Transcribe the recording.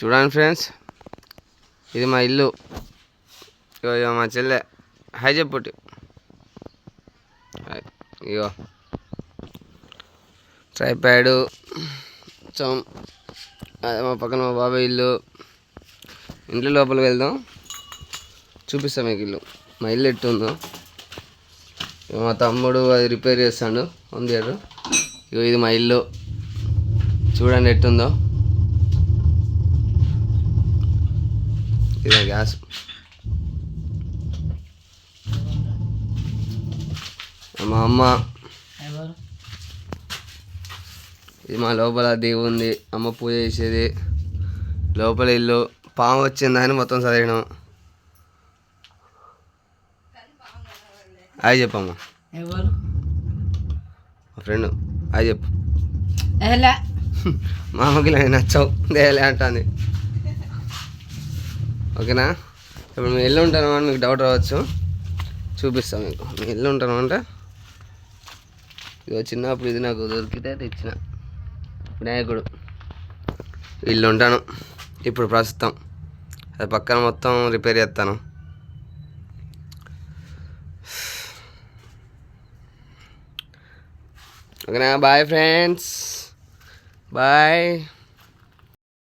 చూడండి ఫ్రెండ్స్, ఇది మా ఇల్లు. ఇగో మా చెల్లె హాయ్ చెప్పుటి. ఇగో ట్రైప్యాడు అదే మా పక్కన మా బాబాయ్ ఇల్లు. ఇంట్లో లోపలికి వెళ్దాం, చూపిస్తాం మీకు ఇల్లు. మా ఇల్లు ఎట్టుందో. మా తమ్ముడు అది రిపేర్ చేస్తాడు హోమ్ థియేటర్. ఇగో ఇది మా ఇల్లు, చూడండి ఎట్టుందో. ఇదే గ్యాస్. మా అమ్మ, ఇది మా లోపల దేవుంది, అమ్మ పూజ చేసేది. లోపల ఇల్లు. పాము వచ్చిందని మొత్తం చదివినాం. హాయ్ చెప్పమ్మా. మా ఫ్రెండ్ హాయ్ చెప్పు. మా అమ్మకి నచ్చావు దేలే అంటుంది. ఓకేనా? ఇప్పుడు మేము ఇల్లు ఉంటాను అని మీకు డౌట్ రావచ్చు, చూపిస్తాం మీకు. మేము ఇల్లు ఉంటాను అంటే ఇక చిన్నప్పుడు ఇది నాకు దొరికితే తెచ్చిన వినాయకుడు. ఇల్లు ఉంటాను ఇప్పుడు ప్రస్తుతం. అది పక్కన మొత్తం రిపేర్ చేస్తాను. ఓకేనా? Bye friends, bye.